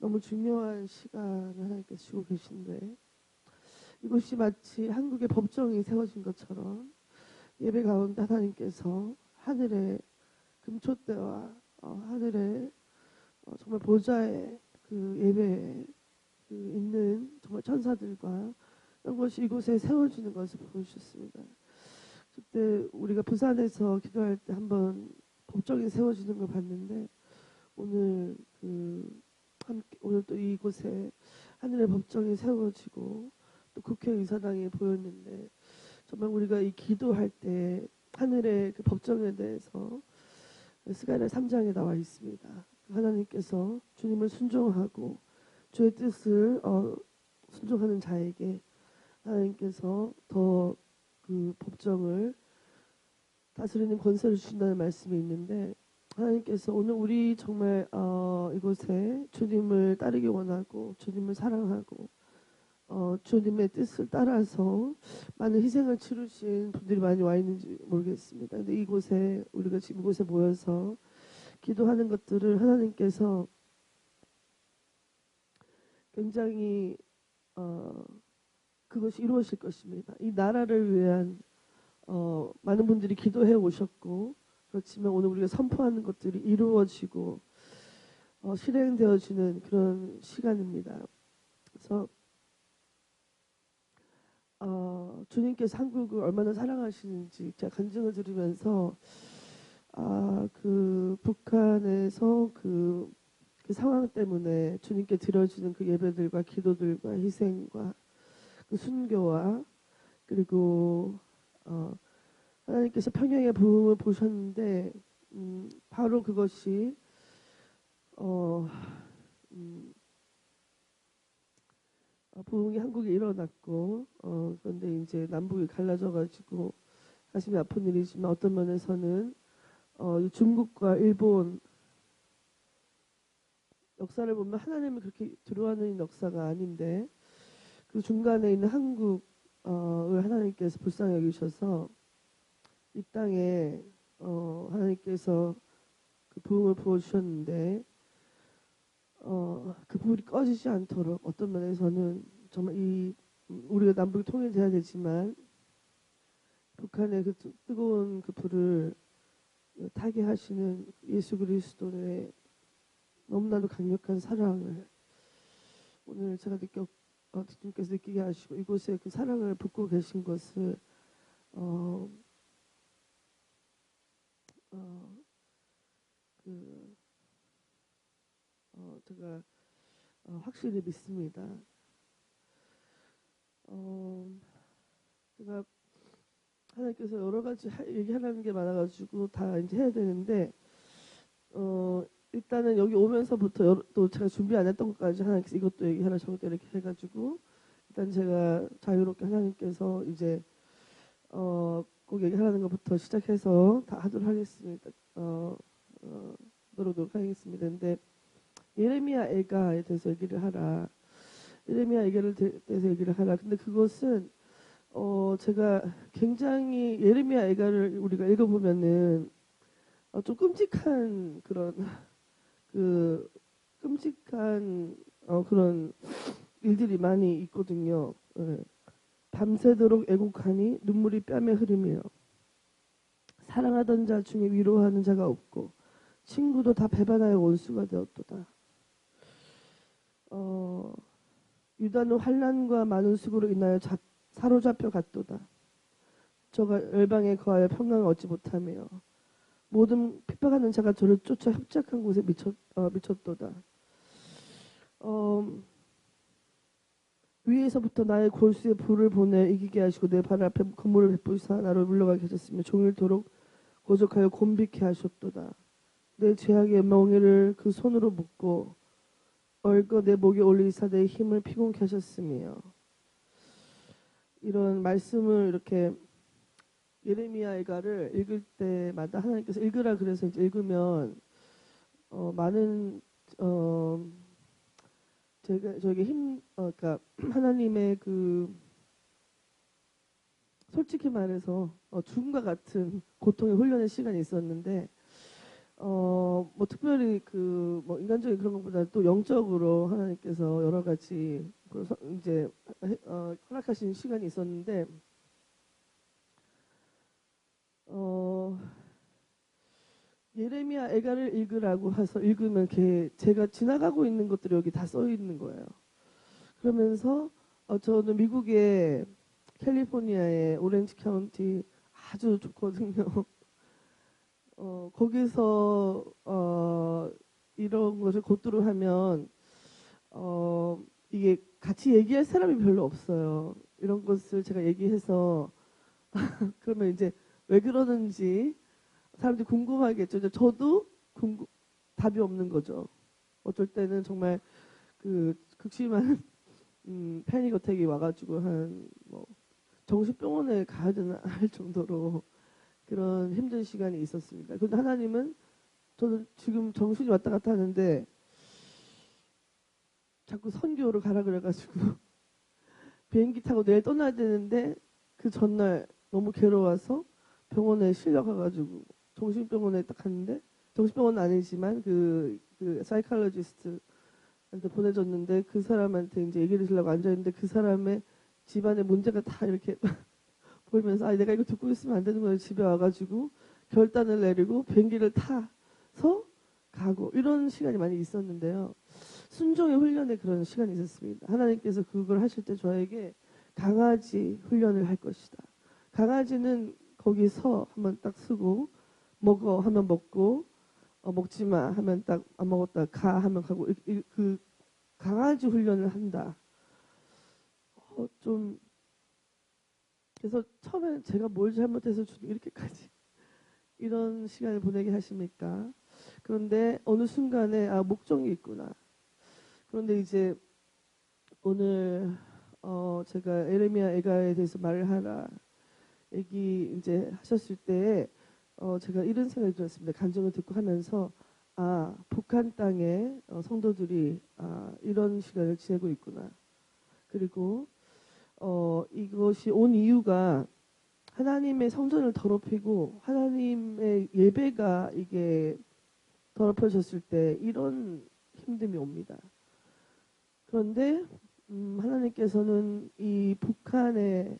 너무 중요한 시간을 하나님께서 주고 계신데, 이곳이 마치 한국의 법정이 세워진 것처럼 예배 가운데 하나님께서 하늘의 금촛대와 하늘의 정말 보좌에 그 예배에 그 있는 정말 천사들과 이런 것이 이곳에 세워지는 것을 보여주셨습니다. 그때 우리가 부산에서 기도할 때 한번 법정이 세워지는 걸 봤는데, 오늘 오늘 또 이곳에 하늘의 법정이 세워지고 또 국회의사당이 보였는데, 정말 우리가 이 기도할 때 하늘의 그 법정에 대해서 스가랴 3장에 나와 있습니다. 하나님께서 주님을 순종하고 주의 뜻을 순종하는 자에게 하나님께서 더 그 법정을 다스리는 권세를 주신다는 말씀이 있는데, 하나님께서 오늘 우리 정말 이곳에 주님을 따르기 원하고 주님을 사랑하고 주님의 뜻을 따라서 많은 희생을 치르신 분들이 많이 와 있는지 모르겠습니다. 근데 이곳에 우리가 지금 이곳에 모여서 기도하는 것들을 하나님께서 굉장히 그것이 이루어질 것입니다. 이 나라를 위한 많은 분들이 기도해 오셨고, 그렇지만 오늘 우리가 선포하는 것들이 이루어지고 실행되어지는 그런 시간입니다. 그래서 주님께서 한국을 얼마나 사랑하시는지 제가 간증을 들으면서 그 북한에서 그 상황 때문에 주님께 드려지는 그 예배들과 기도들과 희생과 그 순교와 그리고 하나님께서 평양의 부흥을 보셨는데 바로 그것이 부흥이 한국에 일어났고 그런데 이제 남북이 갈라져 가지고 가슴이 아픈 일이지만, 어떤 면에서는 중국과 일본 역사를 보면 하나님이 그렇게 들어가는 역사가 아닌데, 그 중간에 있는 한국을 하나님께서 불쌍히 여기셔서 이 땅에 하나님께서 그 부흥을 부어주셨는데, 그 불이 꺼지지 않도록 어떤 면에서는 정말 우리가 남북이 통일돼야 되지만 북한의 그 뜨거운 그 불을 타게 하시는 예수 그리스도의 너무나도 강력한 사랑을 오늘 제가 주님께서 느끼게 하시고, 이곳에 그 사랑을 붓고 계신 것을 제가 확실히 믿습니다. 제가 하나님께서 여러 가지 얘기하라는 게 많아가지고 다 이제 해야 되는데, 일단은 여기 오면서부터 또 제가 준비 안 했던 것까지 하나님께서 이것도 얘기하라 저것도 이렇게 해가지고, 일단 제가 자유롭게 하나님께서 이제 꼭 얘기하라는 것부터 시작해서 다 하도록 하겠습니다. 노력 하겠습니다. 근데 예레미야 애가에 대해서 얘기를 하라. 예레미야 애가를 대해서 얘기를 하라. 근데 그것은 제가 굉장히 예레미야 애가를 우리가 읽어보면은 좀 끔찍한 그런 끔찍한 그런 일들이 많이 있거든요. 네. 밤새도록 애곡하니 눈물이 뺨에 흐르며 사랑하던 자 중에 위로하는 자가 없고 친구도 다 배반하여 원수가 되었도다. 유다는 환난과 많은 수고로 인하여 사로잡혀 갔도다. 저가 열방에 거하여 평강을 얻지 못하며 모든 핍박하는 자가 저를 쫓아 협착한 곳에 미쳤도다. 위에서부터 나의 골수에 불을 보내 이기게 하시고 내 발 앞에 건물을 베푸시사 나를 물러가게 하셨으며 종일토록 고적하여 곤비케 하셨도다. 내 죄악의 멍에를 그 손으로 묶고 얼거 내 목에 올리사 내 힘을 피곤케 하셨으며, 이런 말씀을 이렇게 예레미야 애가를 읽을 때마다 하나님께서 읽으라 그래서 이제 읽으면 많은 저에게 그러니까 하나님의 그 솔직히 말해서 죽음과 같은 고통의 훈련의 시간이 있었는데, 뭐 특별히 그 뭐 인간적인 그런 것보다 또 영적으로 하나님께서 여러 가지 이제 허락하신 시간이 있었는데 예레미야 애가를 읽으라고 해서 읽으면 이렇게 제가 지나가고 있는 것들이 여기 다 써 있는 거예요. 그러면서 저는 미국의 캘리포니아의 오렌지 카운티 아주 좋거든요. 거기서 이런 것을 곧두루 하면 이게 같이 얘기할 사람이 별로 없어요. 이런 것을 제가 얘기해서 그러면 이제 왜 그러는지 사람들이 궁금하겠죠. 이제 저도 답이 없는 거죠. 어떨 때는 정말 그 극심한 패닉 어택이 와가지고 한 뭐 정신병원에 가야 되나 할 정도로 그런 힘든 시간이 있었습니다. 그런데 하나님은 저는 지금 정신이 왔다 갔다 하는데 자꾸 선교를 가라 그래가지고 비행기 타고 내일 떠나야 되는데 그 전날 너무 괴로워서 병원에 실려가가지고 정신병원에 딱 갔는데 정신병원은 아니지만 그 사이칼로지스트한테 보내줬는데 그 사람한테 이제 얘기를 하려고 앉아있는데 그 사람의 집안의 문제가 다 이렇게 보이면서 내가 이거 듣고 있으면 안 되는 거예요. 집에 와가지고 결단을 내리고 비행기를 타서 가고 이런 시간이 많이 있었는데요. 순종의 훈련에 그런 시간이 있었습니다. 하나님께서 그걸 하실 때 저에게 강아지 훈련을 할 것이다. 강아지는 거기서 한번 딱 쓰고 먹어 하면 먹고 먹지 마 하면 딱 안 먹었다 가 하면 가고 그 강아지 훈련을 한다. 좀 그래서 처음에 제가 뭘 잘못해서 이렇게까지 이런 시간을 보내게 하십니까? 그런데 어느 순간에 목적이 있구나. 그런데 이제 오늘 제가 에레미야 애가에 대해서 말을 하라 얘기 이제 하셨을 때 제가 이런 생각이 들었습니다. 간증을 듣고 하면서 북한 땅에 성도들이 이런 시간을 지내고 있구나. 그리고 이것이 온 이유가 하나님의 성전을 더럽히고 하나님의 예배가 이게 더럽혀졌을 때 이런 힘듦이 옵니다. 그런데 하나님께서는 이 북한의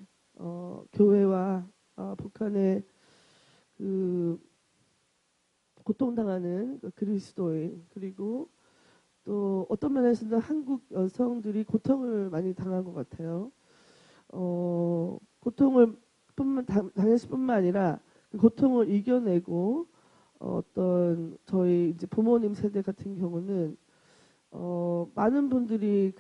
교회와 북한의 그 고통당하는 그 그리스도인 그리고 또 어떤 면에서는 한국 여성들이 고통을 많이 당한 것 같아요. 고통을 당했을 뿐만 아니라 그 고통을 이겨내고 어떤 저희 이제 부모님 세대 같은 경우는 많은 분들이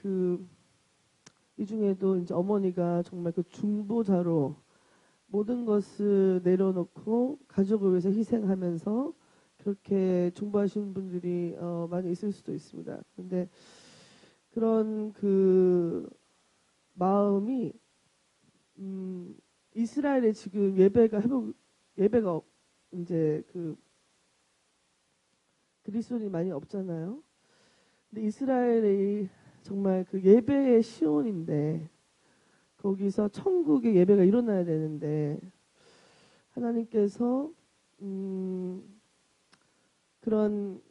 이 중에도 이제 어머니가 정말 그 중보자로 모든 것을 내려놓고 가족을 위해서 희생하면서 그렇게 중보하시는 분들이 많이 있을 수도 있습니다. 근데 그런 그 마음이 이스라엘에 지금 예배가 이제 그리스도인이 많이 없잖아요. 근데 이스라엘이 정말 그 예배의 시온인데 거기서 천국의 예배가 일어나야 되는데 하나님께서 그런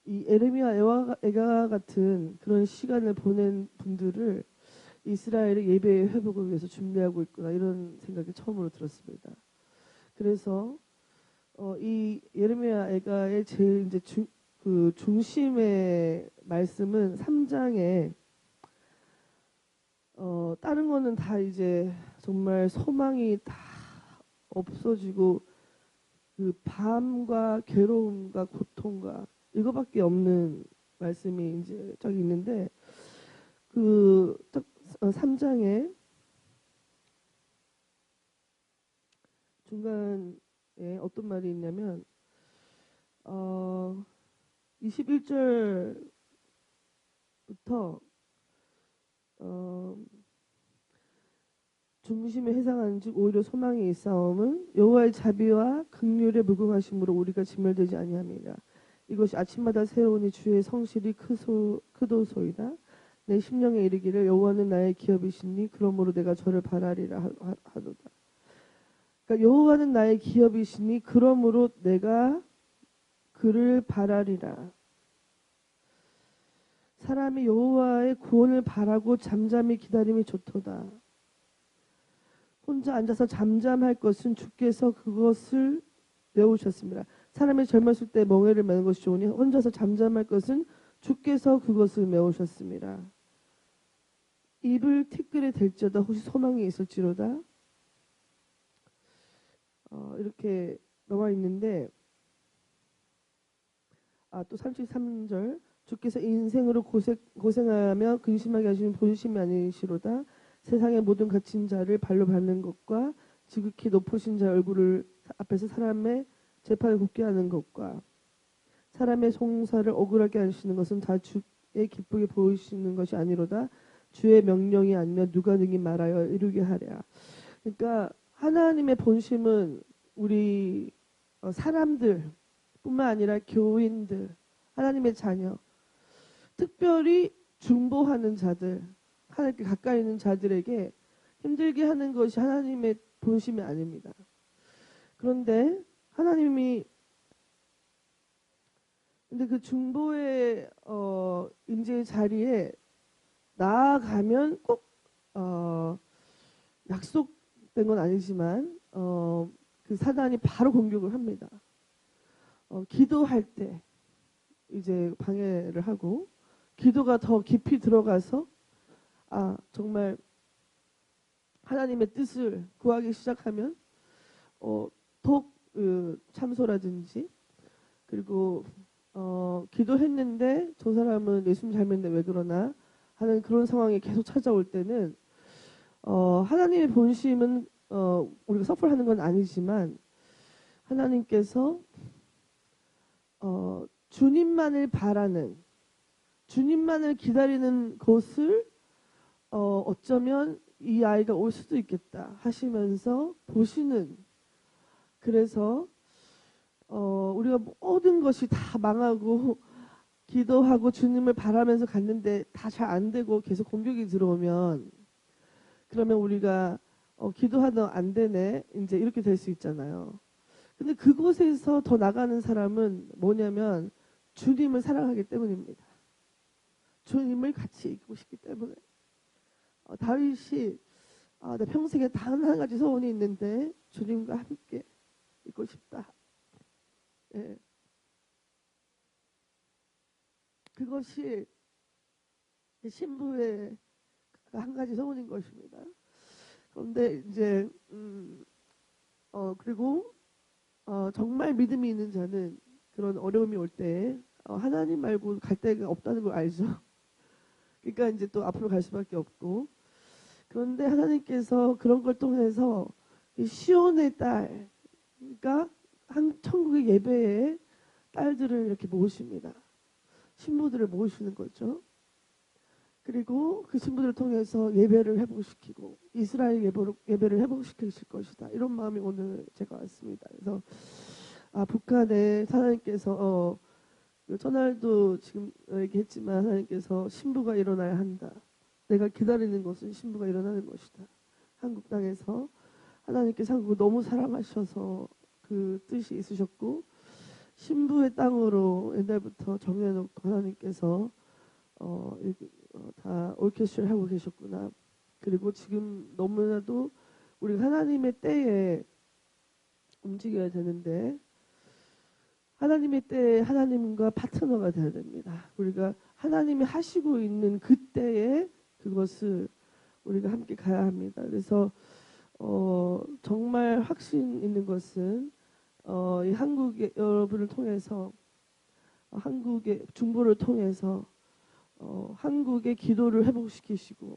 이 에레미야 애가 같은 그런 시간을 보낸 분들을 이스라엘의 예배의 회복을 위해서 준비하고 있구나 이런 생각이 처음으로 들었습니다. 그래서 이 예레미야 애가의 제일 이제 그 중심의 말씀은 3장에 다른 거는 다 이제 정말 소망이 다 없어지고 그 밤과 괴로움과 고통과 이거밖에 없는 말씀이 이제 쫙 있는데 그 3장에 중간에 어떤 말이 있냐면 21절부터 중심에 해당하는 즉 오히려 소망이 있사옴은 여호와의 자비와 긍휼의 무궁하심으로 우리가 진멸되지 아니함이라. 이것이 아침마다 새로우니 주의 성실이 크도소이다. 내 심령에 이르기를 여호와는 나의 기업이시니 그러므로 내가 저를 바라리라 하도다. 그러니까 여호와는 나의 기업이시니 그러므로 내가 그를 바라리라. 사람이 여호와의 구원을 바라고 잠잠히 기다림이 좋도다. 혼자 앉아서 잠잠할 것은 주께서 그것을 메우셨습니다. 사람이 젊었을 때 멍에를 매는 것이 좋으니 혼자서 잠잠할 것은 주께서 그것을 메우셨습니다. 입을 티끌에 댈지어다 혹시 소망이 있을지로다. 이렇게 나와 있는데 또 33절 주께서 인생으로 고생하며 근심하게 하시는 본심이 아니시로다. 세상의 모든 갇힌 자를 발로 밟는 것과 지극히 높으신 자의 얼굴을 앞에서 사람의 재판을 곱게 하는 것과 사람의 송사를 억울하게 하시는 것은 다 주의 기쁘게 보이시는 것이 아니로다. 주의 명령이 아니면 누가 능히 말하여 이루게 하랴. 그러니까 하나님의 본심은 우리 사람들 뿐만 아니라 교인들, 하나님의 자녀, 특별히 중보하는 자들, 하나님께 가까이 있는 자들에게 힘들게 하는 것이 하나님의 본심이 아닙니다. 그런데 하나님이 근데 그 중보의 인재의 자리에 나아가면 꼭 약속된 건 아니지만 그 사단이 바로 공격을 합니다. 기도할 때 이제 방해를 하고 기도가 더 깊이 들어가서 정말 하나님의 뜻을 구하기 시작하면 더욱 참소라든지 그리고 기도했는데 저 사람은 예수님 잘 믿는데 왜 그러나 하는 그런 상황이 계속 찾아올 때는 하나님의 본심은 우리가 섭섭하는 건 아니지만 하나님께서 주님만을 바라는 주님만을 기다리는 것을 어쩌면 이 아이가 올 수도 있겠다 하시면서 보시는 그래서 우리가 모든 것이 다 망하고 기도하고 주님을 바라면서 갔는데 다 잘 안 되고 계속 공격이 들어오면 그러면 우리가 기도하다 안 되네 이제 이렇게 될 수 있잖아요. 근데 그곳에서 더 나가는 사람은 뭐냐면 주님을 사랑하기 때문입니다. 주님을 같이 이기고 싶기 때문에 다윗이 내 평생에 단 한 가지 소원이 있는데 주님과 함께 있고 싶다. 예. 그것이 신부의 한 가지 소원인 것입니다. 그런데 이제 그리고 정말 믿음이 있는 자는 그런 어려움이 올 때 하나님 말고 갈 데가 없다는 걸 알죠. 그러니까 이제 또 앞으로 갈 수밖에 없고 그런데 하나님께서 그런 걸 통해서 이 시온의 딸 그러니까 천국의 예배의 딸들을 이렇게 모으십니다. 신부들을 모으시는 거죠. 그리고 그 신부들을 통해서 예배를 회복시키고 이스라엘 예배를 회복시키실 것이다. 이런 마음이 오늘 제가 왔습니다. 그래서 북한에 하나님께서 전날도 지금 얘기했지만 하나님께서 신부가 일어나야 한다. 내가 기다리는 것은 신부가 일어나는 것이다. 한국 땅에서 하나님께서 한국을 너무 사랑하셔서 그 뜻이 있으셨고 신부의 땅으로 옛날부터 정해놓고 하나님께서 다 오케스트라를 하고 계셨구나. 그리고 지금 너무나도 우리가 하나님의 때에 움직여야 되는데 하나님의 때에 하나님과 파트너가 되어야 됩니다. 우리가 하나님이 하시고 있는 그때에 그것을 우리가 함께 가야 합니다. 그래서 정말 확신 있는 것은 이 한국의 여러분을 통해서 한국의 중보를 통해서 한국의 기도를 회복시키시고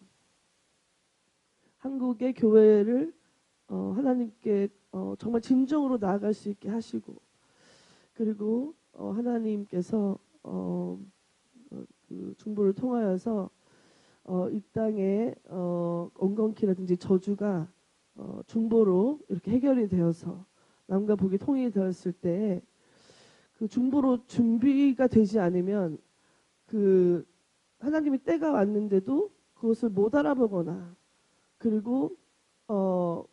한국의 교회를 하나님께 정말 진정으로 나아갈 수 있게 하시고 그리고 하나님께서 그 중보를 통하여서 이 땅에 엉겅퀴라든지 저주가 중보로 이렇게 해결이 되어서 남과 북이 통일이 되었을 때 그 중보로 준비가 되지 않으면 그 하나님의 때가 왔는데도 그것을 못 알아보거나 그리고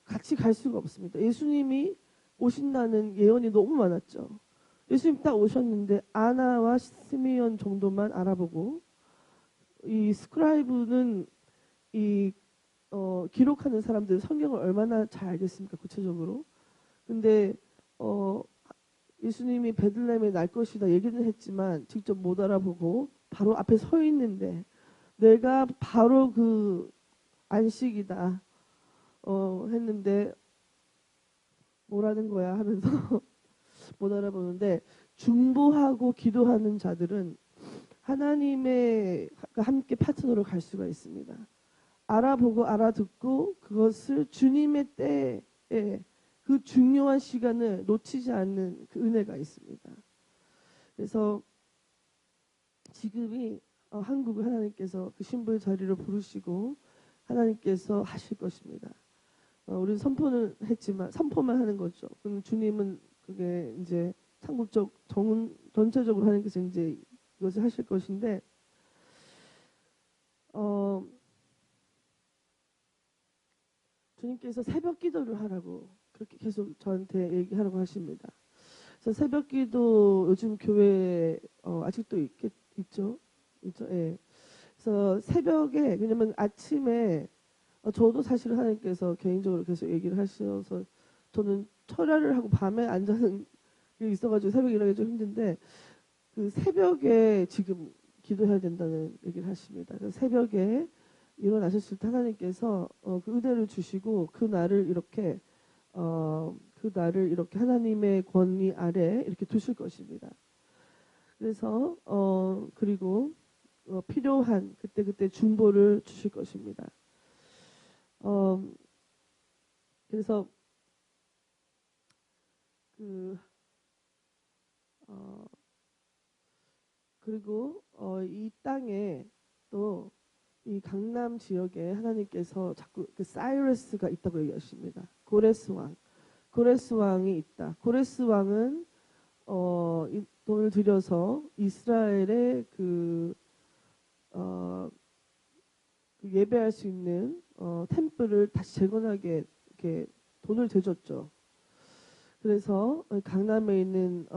같이 갈 수가 없습니다. 예수님이 오신다는 예언이 너무 많았죠. 예수님 딱 오셨는데 아나와 시므온 정도만 알아보고 이 스크라이브는 이 기록하는 사람들 성경을 얼마나 잘 알겠습니까 구체적으로. 근데 예수님이 베들레헴에 날 것이다 얘기는 했지만 직접 못 알아보고 바로 앞에 서 있는데 내가 바로 그 안식이다 했는데 뭐라는 거야 하면서 못 알아보는데 중보하고 기도하는 자들은 하나님의 함께 파트너로 갈 수가 있습니다. 알아보고 알아듣고 그것을 주님의 때에 그 중요한 시간을 놓치지 않는 그 은혜가 있습니다. 그래서 지금이 한국을 하나님께서 그 신부의 자리로 부르시고 하나님께서 하실 것입니다. 우리는 선포는 했지만 선포만 하는 거죠. 그럼 주님은 그게 이제 상국적 전체적으로 하나님께서 이제 이것을 하실 것인데 주님께서 새벽 기도를 하라고 그렇게 계속 저한테 얘기하라고 하십니다. 그래서 새벽 기도 요즘 교회에 아직도 있죠? 예. 그래서 새벽에 왜냐면 아침에 저도 사실 하나님께서 개인적으로 계속 얘기를 하셔서 저는 철야를 하고 밤에 안 자는 게 있어가지고 새벽에 일어나기 좀 힘든데 그 새벽에 지금 기도해야 된다는 얘기를 하십니다. 그래서 새벽에 일어나셨을 때 하나님께서 그 은혜를 주시고 그 날을 이렇게 하나님의 권위 아래 이렇게 두실 것입니다. 그래서 그리고 필요한 그때 중보를 주실 것입니다. 그래서 그리고 이 땅에 또 이 강남 지역에 하나님께서 자꾸 그 사이러스가 있다고 얘기하십니다. 고레스 왕이 있다. 고레스 왕은 이 돈을 들여서 이스라엘의 그 예배할 수 있는 템플을 다시 재건하게 이렇게 돈을 대줬죠. 그래서 강남에 있는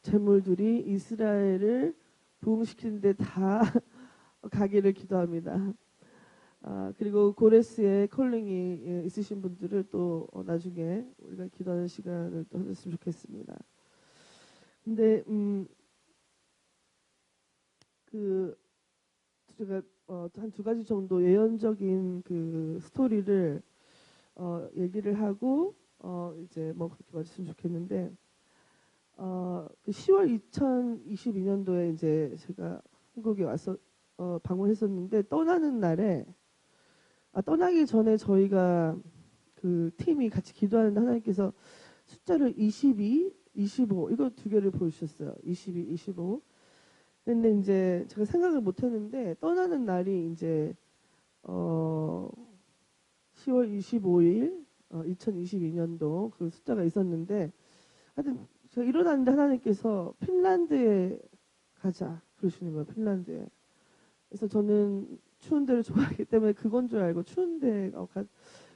재물들이 이스라엘을 부흥시키는데 다 가기를 기도합니다. 그리고 고레스의 컬링이 있으신 분들을 또 나중에 우리가 기도하는 시간을 또 하셨으면 좋겠습니다. 근데 제가 한 두 가지 정도 예언적인 그 스토리를 얘기를 하고 이제 뭐 그렇게 맞으면 좋겠는데 그 10월 2022년도에 이제 제가 한국에 와서 방문했었는데 떠나는 날에 떠나기 전에 저희가 그 팀이 같이 기도하는데 하나님께서 숫자를 22, 25 이거 두 개를 보여주셨어요. 22, 25. 근데 이제 제가 생각을 못했는데 떠나는 날이 이제 10월 25일 2022년도 그 숫자가 있었는데 하여튼 제가 일어났는데 하나님께서 핀란드에 가자 그러시는 거예요. 핀란드에. 그래서 저는 추운 데를 좋아하기 때문에 그건 줄 알고 추운 데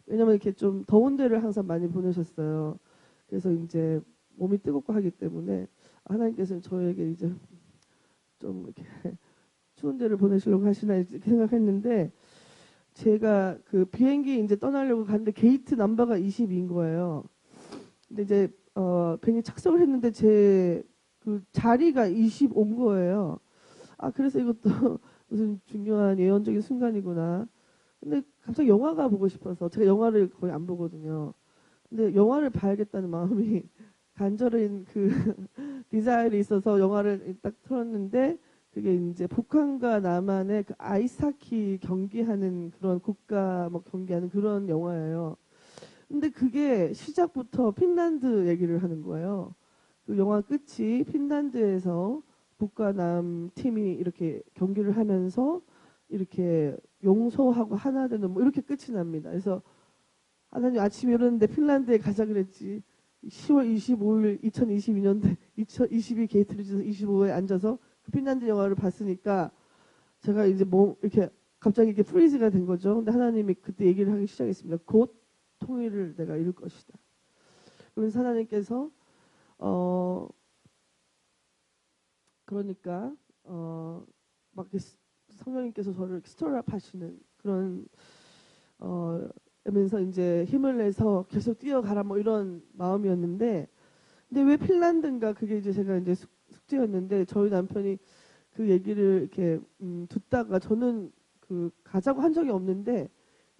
왜냐면 이렇게 좀 더운 데를 항상 많이 보내셨어요. 그래서 이제 몸이 뜨겁고 하기 때문에 하나님께서는 저에게 이제 좀 이렇게 추운 데를 보내시려고 하시나 이렇게 생각했는데 제가 그 비행기 이제 떠나려고 갔는데 게이트 넘버가 22인 거예요. 근데 이제 비행기 착석을 했는데 제 그 자리가 25인 거예요. 그래서 이것도 무슨 중요한 예언적인 순간이구나. 근데 갑자기 영화가 보고 싶어서 제가 영화를 거의 안 보거든요. 근데 영화를 봐야겠다는 마음이 간절한 그 디자인이 있어서 영화를 딱 틀었는데 그게 이제 북한과 남한의 그 아이스하키 경기하는 그런 국가 뭐 경기하는 그런 영화예요. 근데 그게 시작부터 핀란드 얘기를 하는 거예요. 그 영화 끝이 핀란드에서 북과 남 팀이 이렇게 경기를 하면서 이렇게 용서하고 하나 되는 뭐 이렇게 끝이 납니다. 그래서 하나님 아침에 일어났는데 핀란드에 가자 그랬지. 10월 25일 2022년대 2022 게이트를 지어서 25에 앉아서 그 핀란드 영화를 봤으니까 제가 이제 뭐 이렇게 갑자기 이렇게 프리즈가 된 거죠. 근데 하나님이 그때 얘기를 하기 시작했습니다. 곧 통일을 내가 이룰 것이다. 그래서 하나님께서 그러니까 막 이렇게 성령님께서 저를 스토리업 하시는 그런 면서 이제 힘을 내서 계속 뛰어가라 뭐 이런 마음이었는데, 근데 왜 핀란드인가, 그게 이제 제가 이제 숙제였는데, 저희 남편이 그 얘기를 이렇게 듣다가, 저는 그 가자고 한 적이 없는데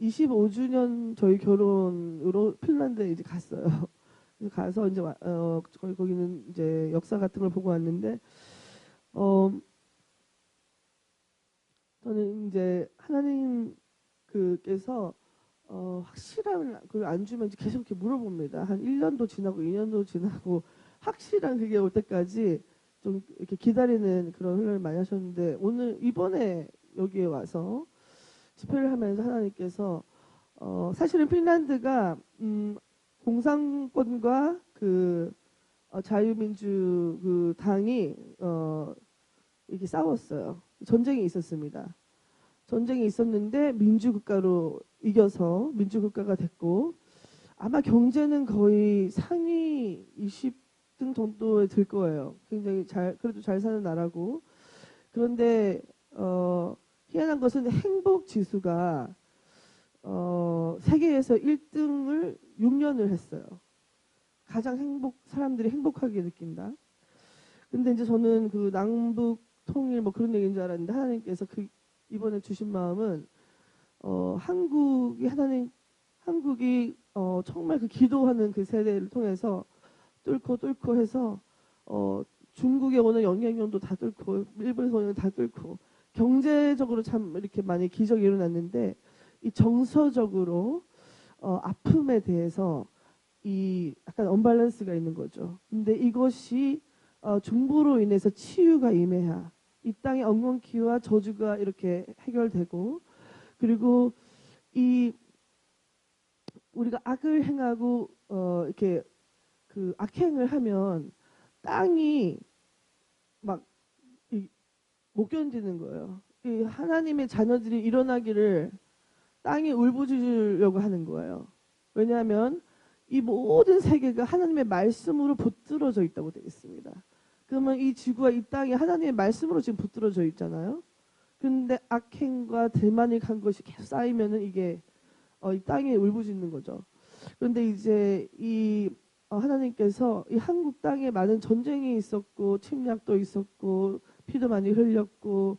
25주년 저희 결혼으로 핀란드에 이제 갔어요. 그래서 가서 이제 저희 거기는 이제 역사 같은 걸 보고 왔는데, 저는 이제 하나님 그께서 확실한 그걸 안 주면 이제 계속 이렇게 물어봅니다. 한 1년도 지나고 2년도 지나고 확실한 그게 올 때까지 좀 이렇게 기다리는 그런 훈련을 많이 하셨는데, 오늘 이번에 여기에 와서 집회를 하면서 하나님께서 사실은 핀란드가 공산권과 그 자유민주 그 당이 이렇게 싸웠어요. 전쟁이 있었습니다. 전쟁이 있었는데 민주국가로 이겨서 민주국가가 됐고, 아마 경제는 거의 상위 20등 정도에 들 거예요. 굉장히 그래도 잘 사는 나라고. 그런데 희한한 것은 행복 지수가 세계에서 1등을 6년을 했어요. 가장 사람들이 행복하게 느낀다. 근데 이제 저는 그 남북 통일 뭐 그런 얘기인 줄 알았는데, 하나님께서 이번에 주신 마음은 한국이 정말 그 기도하는 그 세대를 통해서 뚫고 해서 중국에 오는 영향력도 다 뚫고, 일본에서 오는 다 뚫고, 경제적으로 참 이렇게 많이 기적이 일어났는데, 이 정서적으로 아픔에 대해서 이 약간 언밸런스가 있는 거죠. 근데 이것이 중보로 인해서 치유가 임해야 이 땅의 엉겅퀴와 저주가 이렇게 해결되고, 그리고 이 우리가 악을 행하고 이렇게 그 악행을 하면 땅이 막 못 견디는 거예요. 이 하나님의 자녀들이 일어나기를 땅이 울부짖으려고 하는 거예요. 왜냐하면 이 모든 세계가 하나님의 말씀으로 붙들어져 있다고 되어 있습니다. 그러면 이 지구와 이 땅이 하나님의 말씀으로 지금 붙들어져 있잖아요. 근데 악행과 대만익한 것이 계속 쌓이면은 이게 이 땅에 울부짖는 거죠. 그런데 이제 이 하나님께서 이 한국 땅에 많은 전쟁이 있었고 침략도 있었고 피도 많이 흘렸고,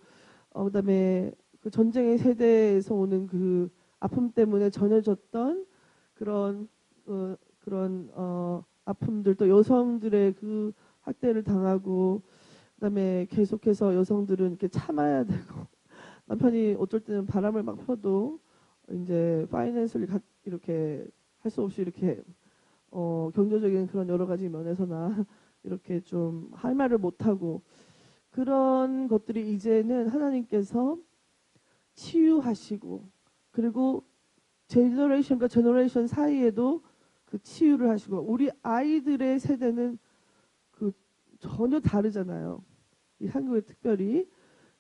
그다음에 그 전쟁의 세대에서 오는 그 아픔 때문에 전해졌던 그런 아픔들, 또 여성들의 그 학대를 당하고, 그다음에 계속해서 여성들은 이렇게 참아야 되고, 남편이 어쩔 때는 바람을 막 펴도 이제 파이낸셜리 이렇게 할 수 없이 이렇게 경제적인 그런 여러 가지 면에서나 이렇게 좀 할 말을 못 하고, 그런 것들이 이제는 하나님께서 치유하시고, 그리고 제너레이션과 제너레이션 사이에도 그 치유를 하시고, 우리 아이들의 세대는 그 전혀 다르잖아요. 이 한국에 특별히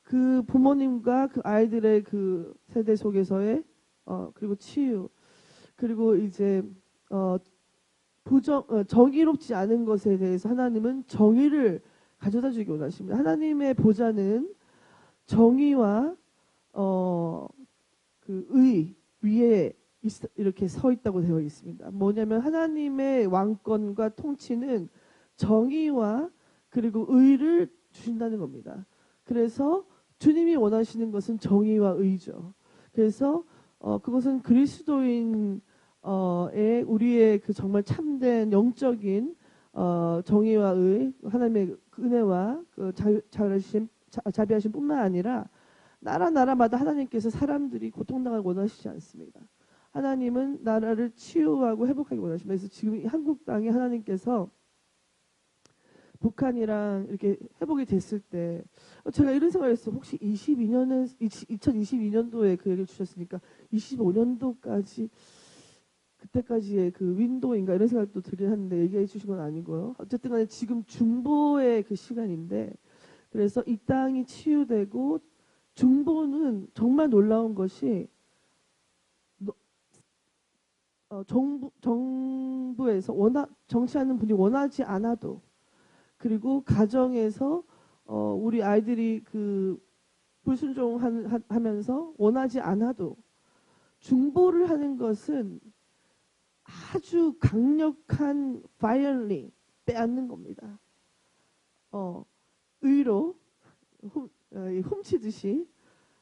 그 부모님과 그 아이들의 그 세대 속에서의 그리고 치유, 그리고 이제 정의롭지 않은 것에 대해서 하나님은 정의를 가져다 주기 원하십니다. 하나님의 보좌는 정의와 그 의 위에 이렇게 서 있다고 되어 있습니다. 뭐냐면 하나님의 왕권과 통치는 정의와 그리고 의를 주신다는 겁니다. 그래서 주님이 원하시는 것은 정의와 의죠. 그래서 그것은 그리스도인의 우리의 그 정말 참된 영적인 정의와 의, 하나님의 은혜와 그 자비하심 뿐만 아니라, 나라마다 하나님께서 사람들이 고통당하기 원하시지 않습니다. 하나님은 나라를 치유하고 회복하기 원하십니다. 그래서 지금 이 한국 땅에 하나님께서 북한이랑 이렇게 회복이 됐을 때 제가 이런 생각을 했어요. 혹시 2022년도에 그 얘기를 주셨으니까 25년도까지 그때까지의 그 윈도우인가 이런 생각도 들긴 하는데, 얘기해 주신 건 아니고요. 어쨌든 간에 지금 중보의 그 시간인데, 그래서 이 땅이 치유되고, 중보는 정말 놀라운 것이 정부에서 정치하는 분이 원하지 않아도, 그리고 가정에서 우리 아이들이 그 불순종하면서 원하지 않아도 중보를 하는 것은 아주 강력한 violently 빼앗는 겁니다. 의로 훔치듯이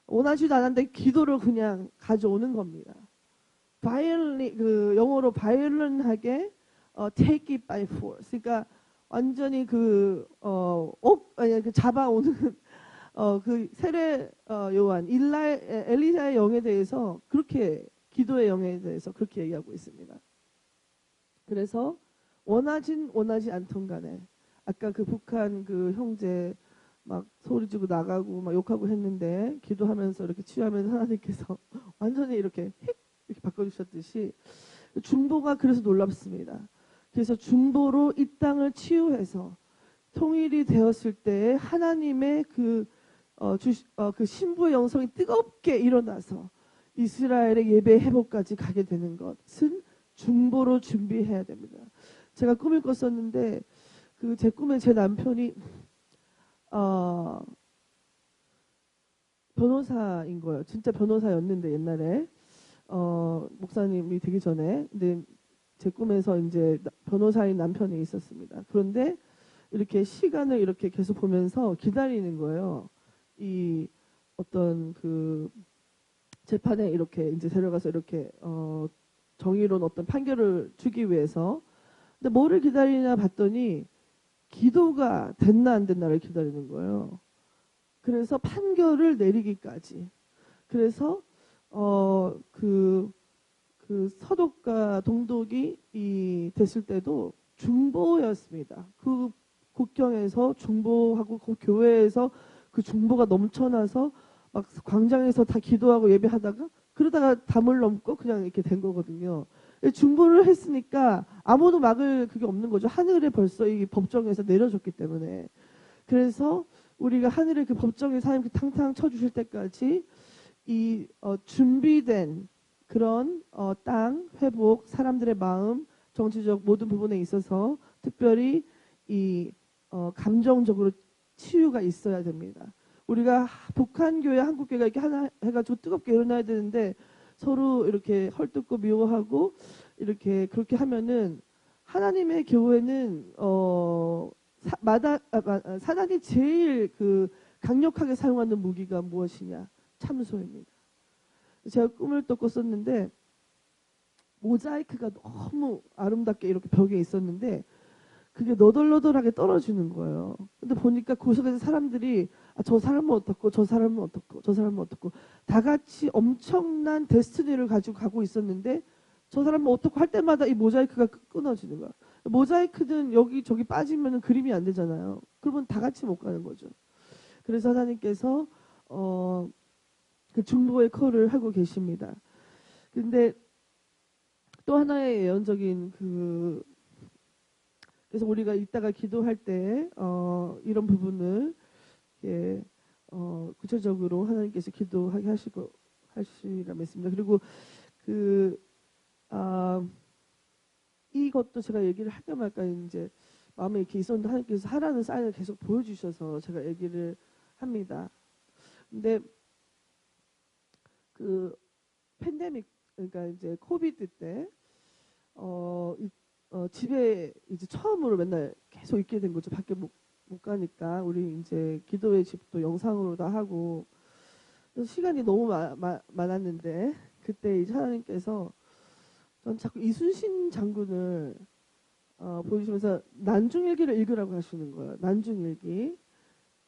원하지도 않았는데 기도를 그냥 가져오는 겁니다. violently, 그 영어로 violent하게 take it by force. 그러니까 완전히 그 잡아오는 그 세례 요한 엘리사의 영에 대해서 그렇게 기도의 영에 대해서 그렇게 얘기하고 있습니다. 그래서 원하지 않던 간에 아까 그 북한 그 형제 막 소리지고 나가고 막 욕하고 했는데 기도하면서 이렇게 치유하면서 하나님께서 완전히 이렇게 바꿔주셨듯이 중보가 그래서 놀랍습니다. 그래서 중보로 이 땅을 치유해서 통일이 되었을 때 하나님의 그 신부의 영성이 뜨겁게 일어나서 이스라엘의 예배 회복까지 가게 되는 것은 중보로 준비해야 됩니다. 제가 꿈을 꿨었는데 그 제 꿈에 제 남편이 변호사인 거예요. 진짜 변호사였는데 옛날에 목사님이 되기 전에. 근데 제 꿈에서 이제 변호사인 남편이 있었습니다. 그런데 이렇게 시간을 이렇게 계속 보면서 기다리는 거예요. 이 어떤 그 재판에 이렇게 이제 데려가서 이렇게 정의로운 어떤 판결을 주기 위해서. 근데 뭐를 기다리냐 봤더니 기도가 됐나 안 됐나를 기다리는 거예요. 그래서 판결을 내리기까지. 그래서 그 서독과 동독이 됐을 때도 중보였습니다. 그 국경에서 중보하고 그 교회에서 그 중보가 넘쳐나서 막 광장에서 다 기도하고 예배하다가 그러다가 담을 넘고 그냥 이렇게 된 거거든요. 중보를 했으니까 아무도 막을 그게 없는 거죠. 하늘에 벌써 이 법정에서 내려줬기 때문에. 그래서 우리가 하늘에 그 법정에서 하나님께 탕탕 쳐주실 때까지 이 준비된 그런 땅 회복, 사람들의 마음, 정치적 모든 부분에 있어서 특별히 이 감정적으로 치유가 있어야 됩니다. 우리가 북한 교회, 한국 교회가 이렇게 하나 해가지고 뜨겁게 일어나야 되는데 서로 이렇게 헐뜯고 미워하고 이렇게 그렇게 하면은 하나님의 교회는 사단이 제일 그 강력하게 사용하는 무기가 무엇이냐? 참소입니다. 제가 꿈을 또 꿨었는데 모자이크가 너무 아름답게 이렇게 벽에 있었는데 그게 너덜너덜하게 떨어지는 거예요. 근데 보니까 그 속에서 사람들이 저 사람은 어떻고 저 사람은 어떻고 저 사람은 어떻고 다 같이 엄청난 데스티니를 가지고 가고 있었는데 저 사람은 어떻고 할 때마다 이 모자이크가 끊어지는 거야. 모자이크는 여기저기 빠지면 그림이 안 되잖아요. 그러면 다 같이 못 가는 거죠. 그래서 하나님께서 그 중보의 콜을 하고 계십니다. 근데 또 하나의 예언적인 그래서 우리가 이따가 기도할 때 이런 부분을 구체적으로 하나님께서 기도하게 하시라 했습니다. 그리고 이것도 제가 얘기를 할까 말까 이제 마음에 이렇게 있었는데 하나님께서 하라는 사인을 계속 보여주셔서 제가 얘기를 합니다. 근데 그 팬데믹, 그러니까 이제 코비드 때 집에 이제 처음으로 맨날 계속 있게 된 거죠. 밖에 못 가니까 우리 이제 기도회 집도 영상으로 다 하고 그래서 시간이 너무 많았는데 그때 이제 하나님께서 전 자꾸 이순신 장군을 보여주시면서 난중일기를 읽으라고 하시는 거예요. 난중일기.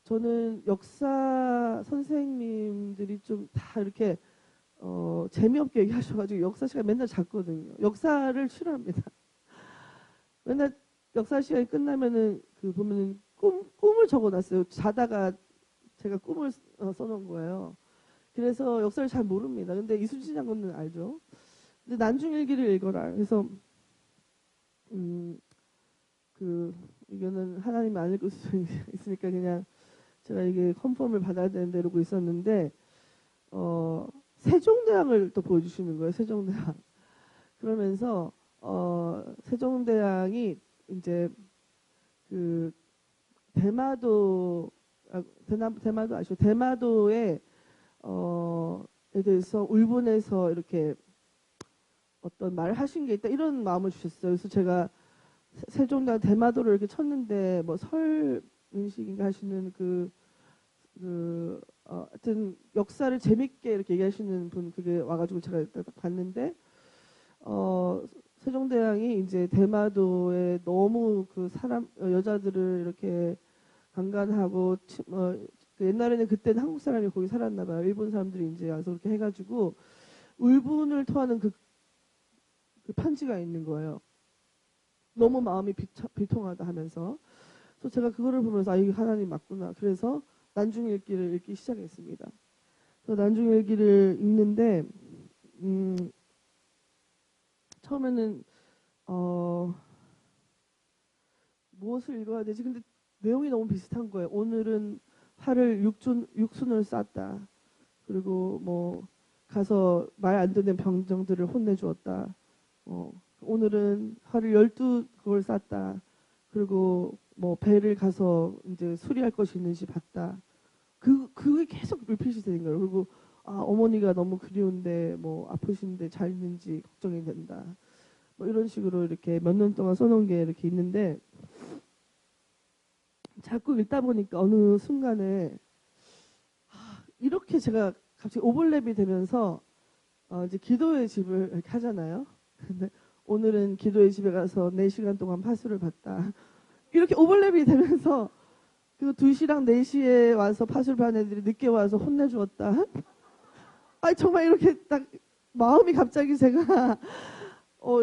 저는 역사 선생님들이 좀 다 이렇게 재미없게 얘기하셔가지고 역사 시간 맨날 잤거든요. 역사를 싫어합니다. 맨날 역사 시간이 끝나면은 보면은 꿈을 적어놨어요. 자다가 제가 꿈을 써놓은 거예요. 그래서 역사를 잘 모릅니다. 근데 이순신 장군은 알죠. 근데 난중일기를 읽어라. 그래서 이거는 하나님이 안 읽을 수 있으니까 그냥 제가 이게 컨펌을 받아야 되는데 이러고 있었는데 세종대왕을 또 보여주시는 거예요. 세종대왕. 그러면서 세종대왕이 이제 대마도 대마도 아시죠? 대마도에 에 대해서 울분해서 이렇게 어떤 말을 하신 게 있다 이런 마음을 주셨어요. 그래서 제가 세종대왕 대마도를 이렇게 쳤는데 뭐 설문식인가 하시는 하여튼 역사를 재밌게 이렇게 얘기하시는 분 그게 와가지고 제가 딱 봤는데 세종대왕이 이제 대마도에 너무 그 사람 여자들을 이렇게 강간하고 그 옛날에는 그때는 한국 사람이 거기 살았나 봐요. 일본 사람들이 이제 와서 그렇게 해가지고 울분을 토하는 그 편지가 있는 거예요. 너무 마음이 비통하다 하면서. 그래서 제가 그거를 보면서 이게 하나님 맞구나. 그래서 난중일기를 읽기 시작했습니다. 그래서 난중일기를 읽는데 처음에는 무엇을 읽어야 되지? 근데 내용이 너무 비슷한 거예요. 오늘은 활을 육순을 쌌다. 그리고 뭐 가서 말 안 듣는 병정들을 혼내주었다. 오늘은 활을 12그걸 쌌다. 그리고 뭐 배를 가서 이제 수리할 것이 있는지 봤다. 그게 계속 리핏이 되는 거예요. 그리고 어머니가 너무 그리운데 뭐 아프신데 잘 있는지 걱정이 된다. 뭐 이런 식으로 이렇게 몇 년 동안 써놓은 게 이렇게 있는데 자꾸 읽다 보니까 어느 순간에 이렇게 제가 갑자기 오버랩이 되면서 이제 기도의 집을 이렇게 하잖아요. 근데 오늘은 기도의 집에 가서 4시간 동안 파수를 봤다. 이렇게 오버랩이 되면서 그리고 2시랑 4시에 와서 파수를 반 애들이 늦게 와서 혼내주었다. 정말 이렇게 딱 마음이 갑자기 제가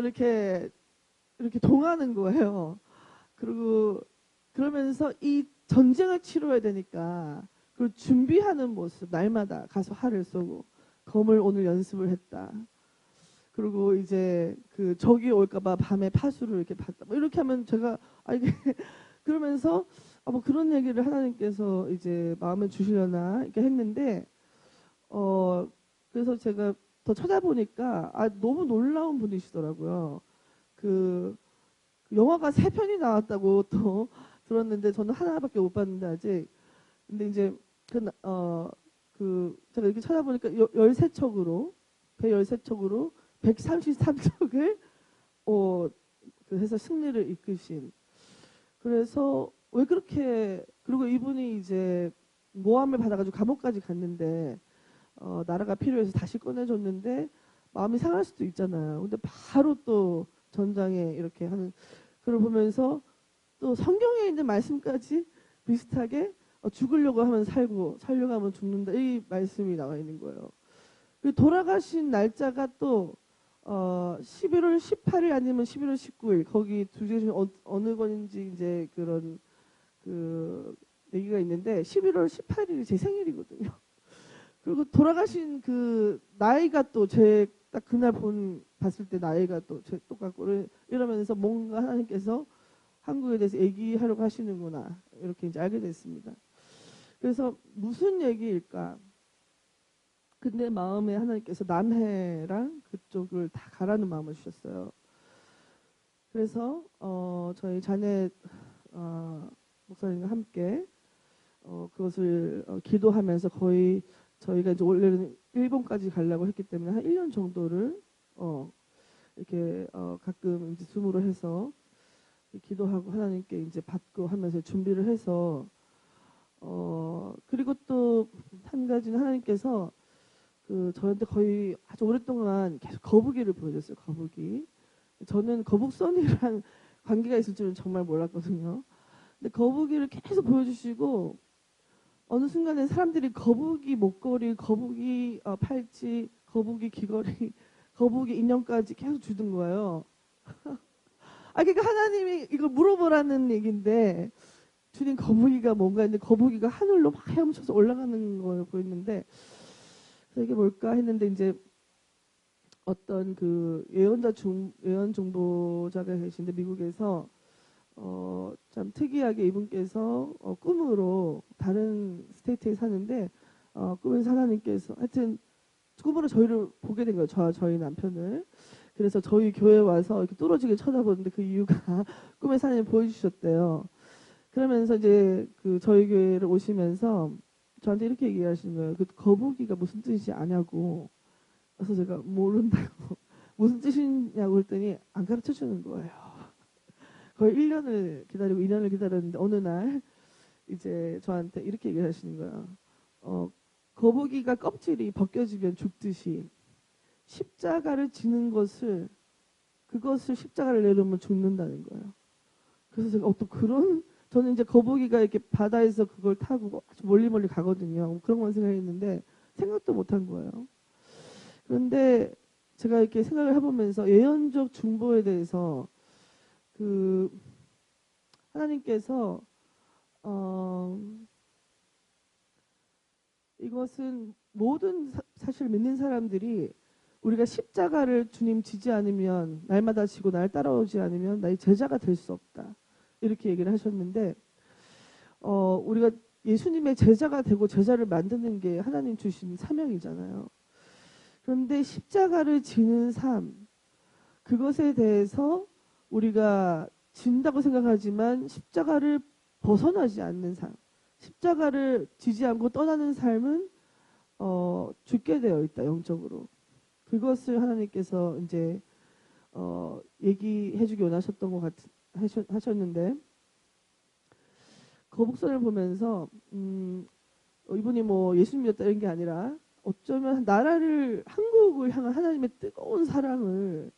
이렇게 동하는 거예요. 그리고 그러면서 이 전쟁을 치러야 되니까 그리고 준비하는 모습 날마다 가서 활을 쏘고 검을 오늘 연습을 했다. 그리고 이제 그 적이 올까봐 밤에 파수를 이렇게 봤다. 뭐 이렇게 하면 제가 이게 그러면서 뭐 그런 얘기를 하나님께서 이제 마음에 주시려나 이렇게 했는데 그래서 제가 더 찾아보니까 너무 놀라운 분이시더라고요. 그 영화가 3편이 나왔다고 또 들었는데 저는 하나밖에 못 봤는데 아직. 근데 이제 제가 이렇게 찾아보니까 13척으로 배 13척으로 133척을 해서 승리를 이끄신. 그래서 왜 그렇게 그리고 이분이 이제 모함을 받아가지고 감옥까지 갔는데 나라가 필요해서 다시 꺼내줬는데 마음이 상할 수도 있잖아요. 근데 바로 또 전장에 이렇게 하는 그걸 보면서 또 성경에 있는 말씀까지 비슷하게 죽으려고 하면 살고 살려고 하면 죽는다 이 말씀이 나와 있는 거예요. 돌아가신 날짜가 또 11월 18일 아니면 11월 19일 거기 두 개 중에 어느 건인지 이제 그런 그 얘기가 있는데 11월 18일이 제 생일이거든요. 그리고 돌아가신 그 나이가 또 제 딱 그날 봤을 때 나이가 또 제 똑같고 이러면서 뭔가 하나님께서 한국에 대해서 얘기하려고 하시는구나 이렇게 이제 알게 됐습니다. 그래서 무슨 얘기일까? 근데 마음에 하나님께서 남해랑 그쪽을 다 가라는 마음을 주셨어요. 그래서 저희 자넷 목사님과 함께 그것을 기도하면서 거의 저희가 이제 원래는 일본까지 가려고 했기 때문에 한 1년 정도를 이렇게 가끔 이제 줌으로 해서 기도하고 하나님께 이제 받고 하면서 준비를 해서 그리고 또 한 가지는 하나님께서 저한테 거의 아주 오랫동안 계속 거북이를 보여줬어요. 거북이. 저는 거북선이랑 관계가 있을 줄은 정말 몰랐거든요. 근데 거북이를 계속 보여주시고 어느 순간에 사람들이 거북이 목걸이, 거북이 팔찌, 거북이 귀걸이, 거북이 인형까지 계속 주던 거예요. 그러니까 하나님이 이걸 물어보라는 얘기인데 주님 거북이가 뭔가 했는데 거북이가 하늘로 막 헤엄쳐서 올라가는 걸 보였는데 그래서 이게 뭘까 했는데 이제 어떤 그 예언 중보자가 계신데 미국에서 참 특이하게 이분께서 꿈으로 다른 스테이트에 사는데 꿈에서 하나님께서 하여튼 꿈으로 저희를 보게 된 거예요. 저희 남편을. 그래서 저희 교회에 와서 이렇게 뚫어지게 쳐다보는데 그 이유가 꿈에 하나님 보여주셨대요. 그러면서 이제 그 저희 교회를 오시면서 저한테 이렇게 얘기하시는 거예요. 그 거북이가 무슨 뜻이 아냐고. 그래서 제가 모른다고. 무슨 뜻이냐고 했더니 안 가르쳐 주는 거예요. 거의 1년을 기다리고 2년을 기다렸는데 어느 날 이제 저한테 이렇게 얘기를 하시는 거예요. 거북이가 껍질이 벗겨지면 죽듯이 십자가를 지는 그것을 십자가를 내려면 죽는다는 거예요. 그래서 제가 또 저는 이제 거북이가 이렇게 바다에서 그걸 타고 아주 멀리 가거든요. 그런 건 생각했는데 생각도 못한 거예요. 그런데 제가 이렇게 생각을 해보면서 예언적 중보에 대해서 그 하나님께서 이것은 모든 사실 믿는 사람들이 우리가 십자가를 주님 지지 않으면 날마다 지고 날 따라오지 않으면 나의 제자가 될 수 없다. 이렇게 얘기를 하셨는데 우리가 예수님의 제자가 되고 제자를 만드는 게 하나님 주신 사명이잖아요. 그런데 십자가를 지는 삶, 그것에 대해서 우리가 진다고 생각하지만 십자가를 벗어나지 않는 삶, 십자가를 지지 않고 떠나는 삶은 죽게 되어 있다, 영적으로. 그것을 하나님께서 이제 얘기해주기 원하셨던 것 하셨는데, 거북선을 보면서 이분이 뭐 예수님 믿었다 이런 게 아니라 어쩌면 한국을 향한 하나님의 뜨거운 사랑을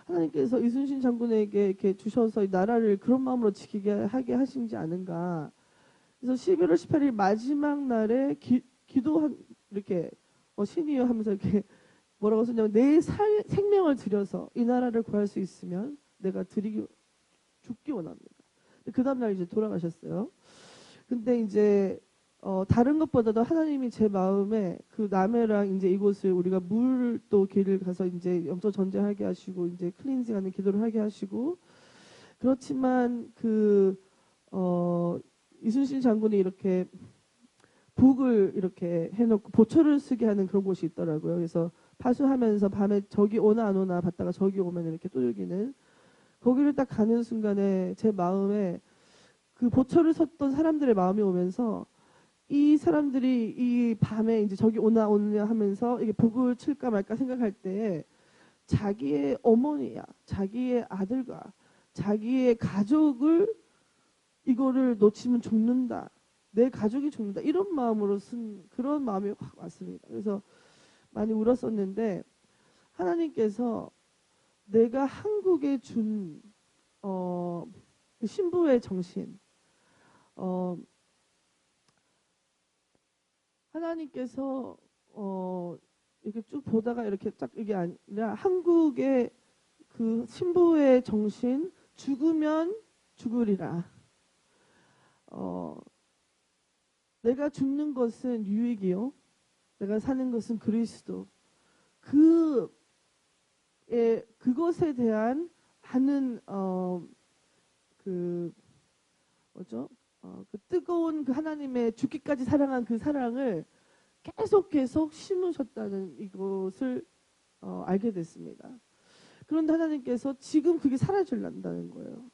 하나님께서 이순신 장군에게 이렇게 주셔서 이 나라를 그런 마음으로 지키게 하게 하신지 않은가. 그래서 11월 18일 마지막 날에 기도한 이렇게 신이여 하면서 이렇게 뭐라고 썼냐면 내 생명을 들여서 이 나라를 구할 수 있으면 내가 죽기 원합니다. 그 다음날 이제 돌아가셨어요. 근데 이제 다른 것보다도 하나님이 제 마음에 그 남해랑 이제 이곳을 우리가 물도 길을 가서 이제 영적 전쟁하게 하시고 이제 클린징하는 기도를 하게 하시고, 그렇지만 이순신 장군이 이렇게 북을 이렇게 해놓고 보초를 쓰게 하는 그런 곳이 있더라고요. 그래서 파수하면서 밤에 저기 오나 안 오나 봤다가 저기 오면 이렇게 두들기는, 거기를 딱 가는 순간에 제 마음에 그 보초를 섰던 사람들의 마음이 오면서 이 사람들이 이 밤에 이제 저기 오나 오느냐 하면서 이게 북을 칠까 말까 생각할 때 자기의 어머니야, 자기의 아들과 자기의 가족을 이거를 놓치면 죽는다, 내 가족이 죽는다, 이런 마음으로 쓴 그런 마음이 확 왔습니다. 그래서 많이 울었었는데 하나님께서 내가 한국에 준 신부의 정신, 하나님께서 이렇게 쭉 보다가 이렇게 딱 이게 아니라 한국의 그 신부의 정신, 죽으면 죽으리라. 내가 죽는 것은 유익이요, 내가 사는 것은 그리스도. 그것에 대한 하는 그 뜨거운 그 하나님의 죽기까지 사랑한 그 사랑을 계속 심으셨다는 이것을 알게 됐습니다. 그런데 하나님께서 지금 그게 사라질란다는 거예요.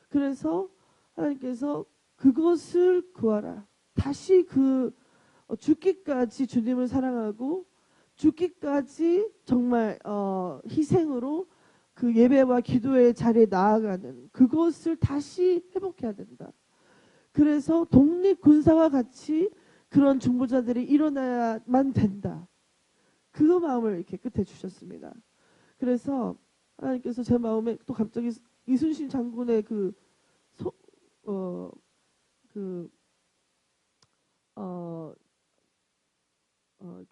그래서 하나님께서 그것을 구하라. 다시 죽기까지 주님을 사랑하고 죽기까지 정말 희생으로 그 예배와 기도의 자리에 나아가는 그것을 다시 회복해야 된다. 그래서 독립군사와 같이 그런 중보자들이 일어나야만 된다. 그 마음을 이렇게 끝에 주셨습니다. 그래서 하나님께서 제 마음에 또 갑자기 이순신 장군의 이렇게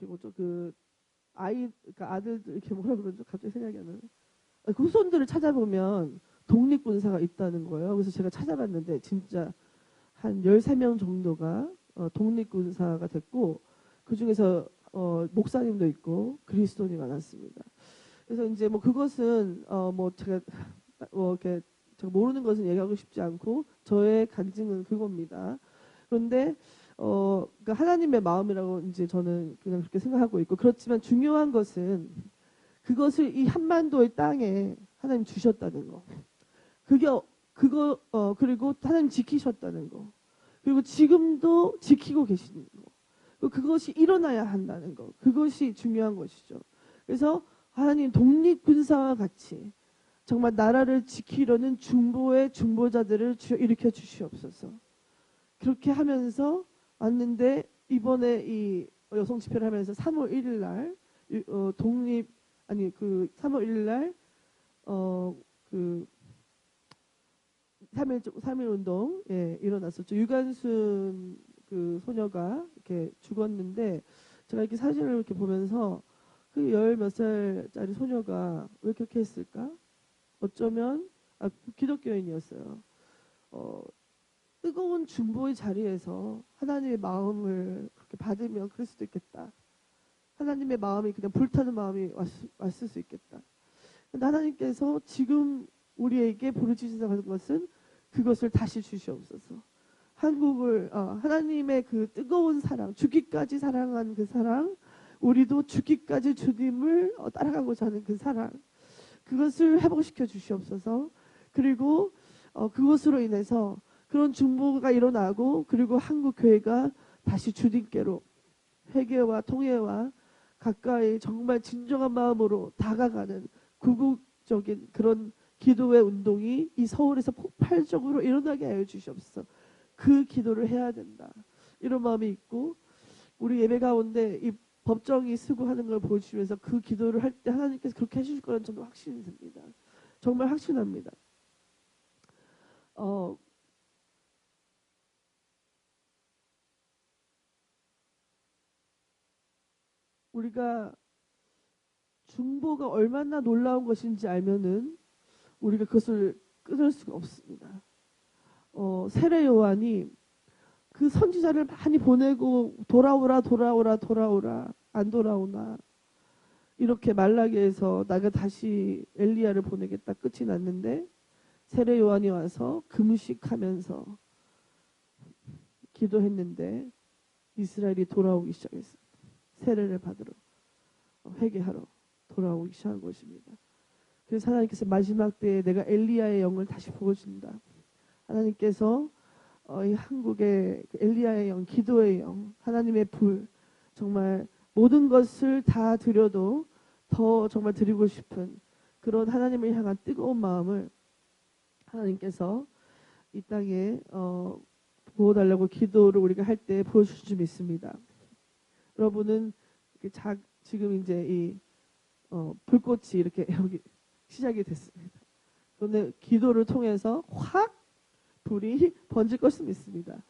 뭐죠? 그러니까 아들들 이렇게 뭐라 그러죠? 갑자기 생각이 안 나네. 그 후손들을 찾아보면 독립군사가 있다는 거예요. 그래서 제가 찾아봤는데 진짜 한 13명 정도가 독립군사가 됐고, 그 중에서 목사님도 있고 그리스도인이 많았습니다. 그래서 이제 뭐 그것은 제가 이렇게 제가 모르는 것은 얘기하고 싶지 않고 저의 간증은 그겁니다. 그런데 그러니까 하나님의 마음이라고 이제 저는 그냥 그렇게 생각하고 있고, 그렇지만 중요한 것은 그것을 이 한반도의 땅에 하나님 주셨다는 거. 그게 그거 그리고 하나님 지키셨다는 거. 그리고 지금도 지키고 계시는 거. 그것이 일어나야 한다는 거. 그것이 중요한 것이죠. 그래서 하나님 독립군사와 같이 정말 나라를 지키려는 중보의 중보자들을 일으켜 주시옵소서. 그렇게 하면서 왔는데 이번에 이 여성 집회를 하면서 3월 1일 날 독립 아니 그 3월 1일 날그 3.1 운동 일어났었죠. 유관순 그 소녀가 이렇게 죽었는데 제가 이렇게 사진을 이렇게 보면서 그 열 몇 살짜리 소녀가 왜 그렇게 했을까? 어쩌면 기독교인이었어요. 뜨거운 중보의 자리에서 하나님의 마음을 그렇게 받으면 그럴 수도 있겠다. 하나님의 마음이 그냥 불타는 마음이 왔을 수 있겠다. 근데 하나님께서 지금 우리에게 부르짖으시는 것은 그것을 다시 주시옵소서. 한국을 하나님의 그 뜨거운 사랑, 죽기까지 사랑한 그 사랑, 우리도 죽기까지 주님을 따라가고자 하는 그 사랑, 그것을 회복시켜 주시옵소서. 그리고 그것으로 인해서 그런 중보가 일어나고 그리고 한국 교회가 다시 주님께로 회개와 통회와 가까이 정말 진정한 마음으로 다가가는 구국적인 그런 기도의 운동이 이 서울에서 폭발적으로 일어나게 하여 주시옵소서. 그 기도를 해야 된다. 이런 마음이 있고 우리 예배 가운데 이 법정이 수고하는 걸 보여주시면서 그 기도를 할 때 하나님께서 그렇게 해주실 거라는 저도 확신이 듭니다. 정말 확신합니다. 우리가 중보가 얼마나 놀라운 것인지 알면은 우리가 그것을 끊을 수가 없습니다. 세례 요한이 그 선지자를 많이 보내고 돌아오라 안 돌아오나 이렇게 말라기에서 나가 다시 엘리야를 보내겠다 끝이 났는데 세례 요한이 와서 금식하면서 기도했는데 이스라엘이 돌아오기 시작했습니다. 세례를 받으러 회개하러 돌아오기 시작한 것입니다. 그래서 하나님께서 마지막 때에 내가 엘리야의 영을 다시 부어준다. 하나님께서 이 한국의 엘리야의 영, 기도의 영, 하나님의 불, 정말 모든 것을 다 드려도 더 정말 드리고 싶은 그런 하나님을 향한 뜨거운 마음을 하나님께서 이 땅에 부어달라고 기도를 우리가 할 때 보여주실 줄 믿습니다. 여러분은 지금 이제 이 불꽃이 이렇게 여기 시작이 됐습니다. 그런데 기도를 통해서 확 불이 번질 것을 믿습니다.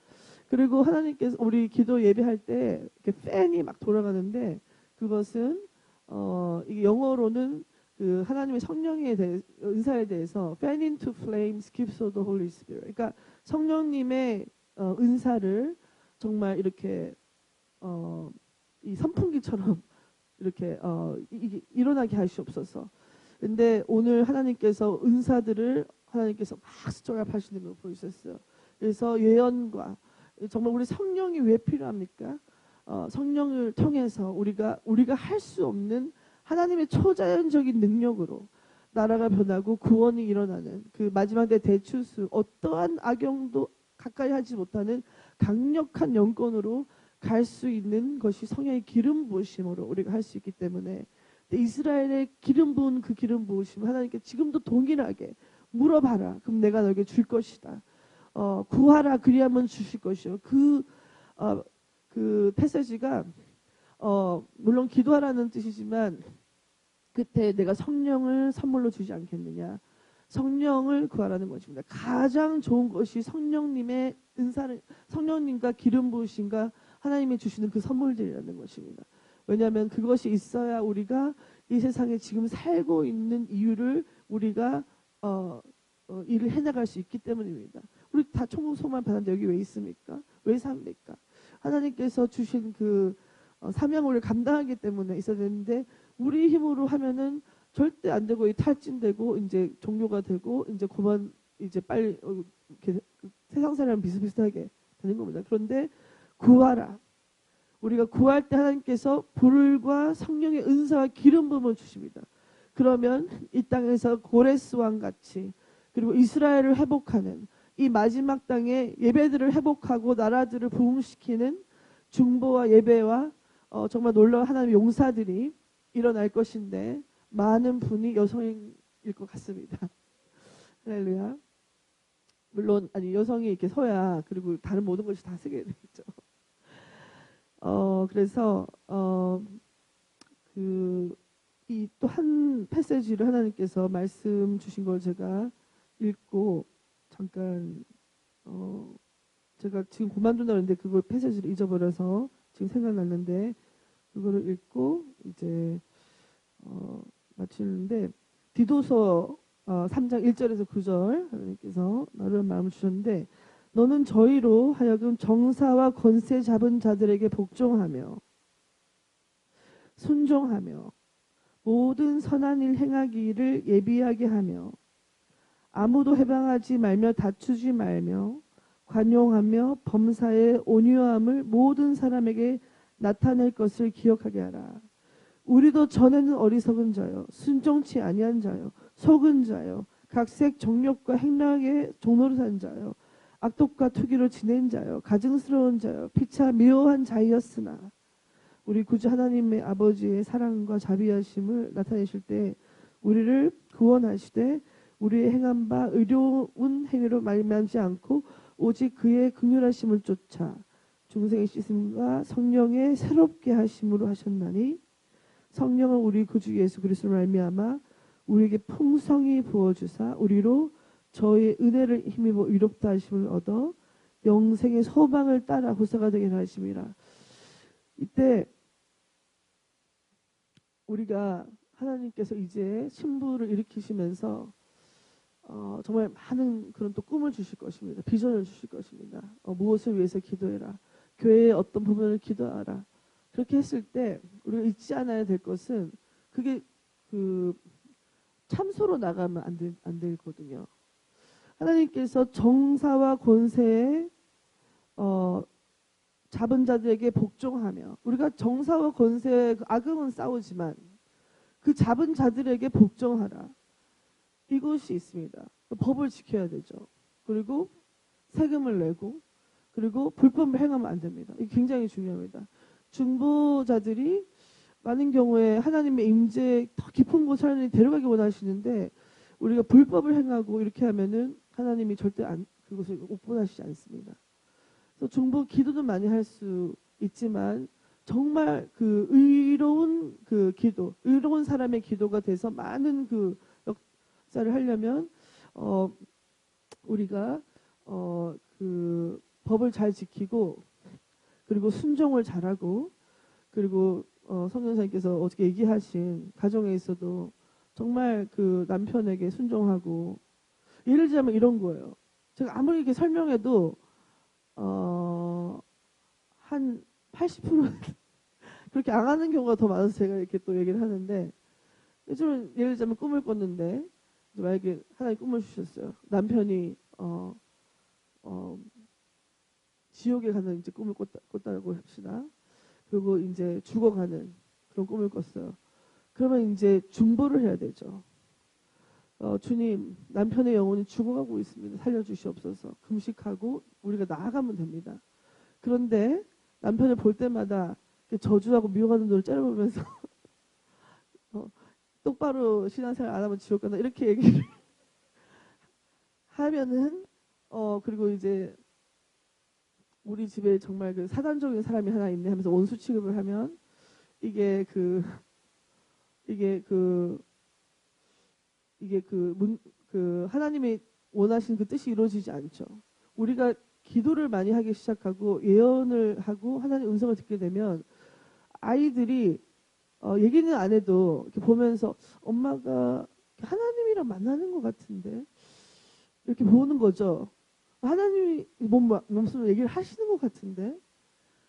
그리고 하나님께서 우리 기도 예배할 때 이렇게 팬이 막 돌아가는데 그것은 이게 영어로는 그 하나님의 성령에 대해 은사에 대해서 fan into flames gifts of the Holy Spirit. 그러니까 성령님의 은사를 정말 이렇게 이 선풍기처럼 이렇게 일어나게 하시옵소서. 근데 오늘 하나님께서 은사들을 하나님께서 막 스토리하시는 걸 보이셨어요. 그래서 예언과 정말 우리 성령이 왜 필요합니까? 성령을 통해서 우리가 할 수 없는 하나님의 초자연적인 능력으로 나라가 변하고 구원이 일어나는 그 마지막 때 대추수 어떠한 악영도 가까이 하지 못하는 강력한 영권으로 갈 수 있는 것이 성령의 기름 부으심으로 우리가 할 수 있기 때문에 이스라엘의 기름 부은 그 기름 부으심 하나님께 지금도 동일하게 물어봐라. 그럼 내가 너에게 줄 것이다. 구하라. 그리하면 주실 것이요. 그 패세지가 물론 기도하라는 뜻이지만 그때 내가 성령을 선물로 주지 않겠느냐. 성령을 구하라는 것입니다. 가장 좋은 것이 성령님의 은사를 성령님과 기름 부으심과 하나님이 주시는 그 선물들이라는 것입니다. 왜냐하면 그것이 있어야 우리가 이 세상에 지금 살고 있는 이유를 우리가 일을 해나갈 수 있기 때문입니다. 우리 다 천국 소망 받았는데 여기 왜 있습니까? 왜 삽니까? 하나님께서 주신 그 사명을 감당하기 때문에 있어야 되는데 우리 힘으로 하면은 절대 안 되고 탈진되고 이제 종료가 되고 이제 그만 이제 빨리 이렇게 세상 사람 비슷비슷하게 되는 겁니다. 그런데 구하라. 우리가 구할 때 하나님께서 불과 성령의 은사와 기름 부음을 주십니다. 그러면 이 땅에서 고레스 왕 같이 그리고 이스라엘을 회복하는 이 마지막 땅에 예배들을 회복하고 나라들을 부흥시키는 중보와 예배와 정말 놀라운 하나님의 용사들이 일어날 것인데 많은 분이 여성일 것 같습니다. 할렐루야. 물론 아니 여성이 이렇게 서야 그리고 다른 모든 것이 다 쓰게 되겠죠. 그래서 이 또 한 패시지를 하나님께서 말씀 주신 걸 제가 읽고 잠깐 제가 지금 그만둔다 그랬는데 그걸 패시지를 잊어버려서 지금 생각났는데 그거를 읽고 이제 마치는데 디도서 3장 1절에서 9절 하나님께서 나를 마음을 주셨는데 너는 저희로 하여금 정사와 권세 잡은 자들에게 복종하며 순종하며 모든 선한 일 행하기를 예비하게 하며 아무도 해방하지 말며 다투지 말며 관용하며 범사의 온유함을 모든 사람에게 나타낼 것을 기억하게 하라. 우리도 전에는 어리석은 자요 순종치 아니한 자요 속은 자요 각색 정욕과 행락의 종로로 산 자요 악독과 투기로 지낸 자요 가증스러운 자요 피차 미워한 자이었으나 우리 구주 하나님의 아버지의 사랑과 자비하심을 나타내실 때 우리를 구원하시되 우리의 행한 바 의로운 행위로 말미암지 않고 오직 그의 긍휼하심을 쫓아 중생의 씻음과 성령의 새롭게 하심으로 하셨나니 성령은 우리 구주 예수 그리스도로 말미암아 우리에게 풍성히 부어주사 우리로 저의 은혜를 힘입어 위롭다 하심을 얻어 영생의 소망을 따라 후사가 되게 하심이라. 이때 우리가 하나님께서 이제 신부를 일으키시면서 정말 많은 그런 또 꿈을 주실 것입니다. 비전을 주실 것입니다. 무엇을 위해서 기도해라. 교회의 어떤 부분을 기도하라. 그렇게 했을 때 우리가 잊지 않아야 될 것은 그게 참소로 나가면 안 되거든요. 하나님께서 정사와 권세에 잡은 자들에게 복종하며 우리가 정사와 권세에 악음은 싸우지만 그 잡은 자들에게 복종하라. 이것이 있습니다. 법을 지켜야 되죠. 그리고 세금을 내고 그리고 불법을 행하면 안 됩니다. 이게 굉장히 중요합니다. 중보자들이 많은 경우에 하나님의 임재 더 깊은 곳을 하나님이 데려가기 원하시는데 우리가 불법을 행하고 이렇게 하면은 하나님이 절대 그것을 옥분하시지 않습니다. 그래서 중보 기도도 많이 할 수 있지만 정말 그 의로운 그 기도, 의로운 사람의 기도가 돼서 많은 그 역사를 하려면 우리가 그 법을 잘 지키고 그리고 순종을 잘하고 그리고 성령사님께서 어떻게 얘기하신 가정에 있어도 정말 그 남편에게 순종하고 예를 들자면 이런 거예요. 제가 아무리 이렇게 설명해도 한 80% 그렇게 안 하는 경우가 더 많아서 제가 이렇게 또 얘기를 하는데 요즘은 예를 들자면 꿈을 꿨는데 만약에 하나님 꿈을 주셨어요. 남편이 지옥에 가는 이제 꿈을 꿨다고 합시다. 그리고 이제 죽어가는 그런 꿈을 꿨어요. 그러면 이제 중보를 해야 되죠. 주님, 남편의 영혼이 죽어가고 있습니다. 살려주시옵소서. 금식하고 우리가 나아가면 됩니다. 그런데 남편을 볼 때마다 저주하고 미워하는 눈을 째려보면서 똑바로 신앙생활 안 하면 지옥 간다 이렇게 얘기를 하면은 그리고 이제 우리 집에 정말 그 사단적인 사람이 하나 있네 하면서 원수 취급을 하면 이게 하나님이 원하시는 그 뜻이 이루어지지 않죠. 우리가 기도를 많이 하기 시작하고 예언을 하고 하나님의 음성을 듣게 되면 아이들이 얘기는 안 해도 이렇게 보면서 엄마가 하나님이랑 만나는 것 같은데 이렇게 보는 거죠. 하나님이 몸으로 얘기를 하시는 것 같은데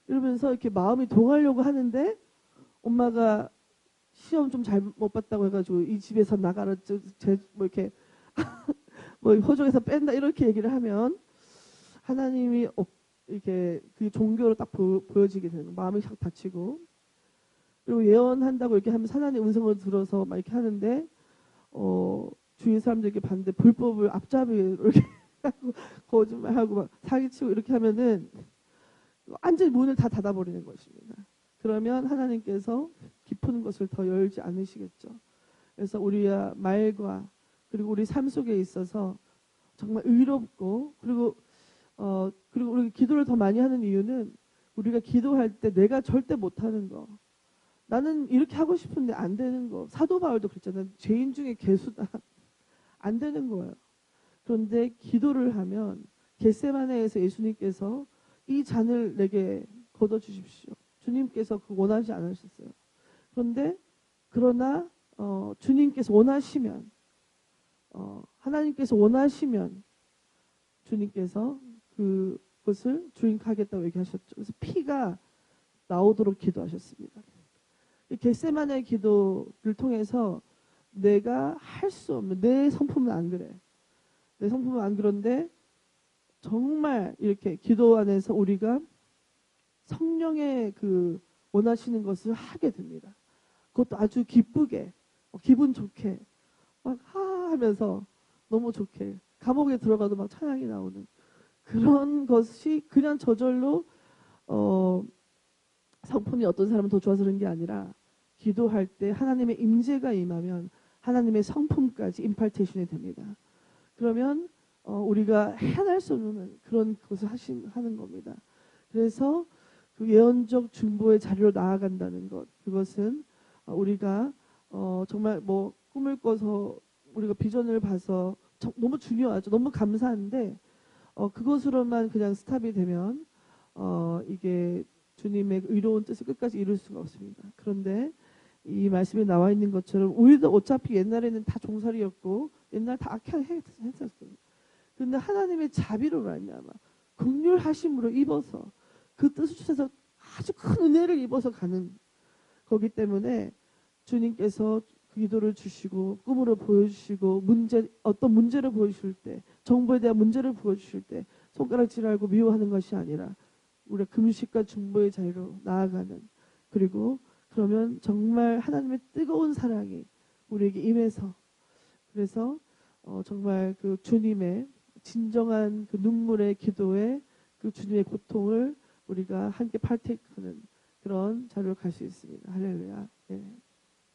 이러면서 이렇게 마음이 동하려고 하는데 엄마가 시험 좀 잘 못 봤다고 해가지고 이 집에서 나가라 뭐 이렇게 뭐 호적에서 뺀다 이렇게 얘기를 하면 하나님이 이렇게 그 종교로 딱 보여지게 되는 마음이 싹 다치고 그리고 예언한다고 이렇게 하면 하나님 음성을 들어서 막 이렇게 하는데 주위 사람들에게 봤는데 불법을 앞잡이로 이렇게 하고 거짓말하고 막 사기치고 이렇게 하면은 완전히 문을 다 닫아버리는 것입니다. 그러면 하나님께서 깊은 것을 더 열지 않으시겠죠. 그래서 우리의 말과 그리고 우리 삶 속에 있어서 정말 의롭고 그리고 우리 기도를 더 많이 하는 이유는 우리가 기도할 때 내가 절대 못하는 거, 나는 이렇게 하고 싶은데 안 되는 거, 사도 바울도 그랬잖아요. 죄인 중에 괴수다. 안 되는 거예요. 그런데 기도를 하면 겟세마네에서 예수님께서 이 잔을 내게 거둬 주십시오. 주님께서 그 원하지 않으셨어요. 그러나 주님께서 원하시면 하나님께서 원하시면 주님께서 그것을 주인하겠다고 얘기하셨죠. 그래서 피가 나오도록 기도하셨습니다. 겟세마네 기도를 통해서 내가 할 수 없는 내 성품은 안 그래. 내 성품은 안 그런데 정말 이렇게 기도 안에서 우리가 성령의 그 원하시는 것을 하게 됩니다. 그것도 아주 기쁘게 기분 좋게 막 하면서 너무 좋게 감옥에 들어가도 막 찬양이 나오는 그런 것이 그냥 저절로 성품이 어떤 사람은 더 좋아서 그런 게 아니라 기도할 때 하나님의 임재가 임하면 하나님의 성품까지 임팔테이션이 됩니다. 그러면 우리가 해낼 수 없는 그런 것을 하는 겁니다. 그래서 그 예언적 중보의 자리로 나아간다는 것, 그것은 우리가 정말 뭐 꿈을 꿔서 우리가 비전을 봐서 너무 중요하죠. 너무 감사한데 그것으로만 그냥 스탑이 되면 이게 주님의 의로운 뜻을 끝까지 이룰 수가 없습니다. 그런데 이 말씀에 나와 있는 것처럼 우리도 어차피 옛날에는 다 종살이였고 옛날 다 악행했었어요. 그런데 하나님의 자비로 말미암아 긍휼하심으로 입어서 그 뜻을 주셔서 아주 큰 은혜를 입어서 가는 거기 때문에 주님께서 기도를 주시고 꿈으로 보여주시고 어떤 문제를 보여주실 때 정보에 대한 문제를 보여주실 때 손가락질하고 미워하는 것이 아니라 우리가 금식과 중보의 자리로 나아가는 그리고 그러면 정말 하나님의 뜨거운 사랑이 우리에게 임해서 그래서 정말 그 주님의 진정한 그 눈물의 기도에 그 주님의 고통을 우리가 함께 파테이크하는 그런 자리로 갈 수 있습니다. 할렐루야. 네.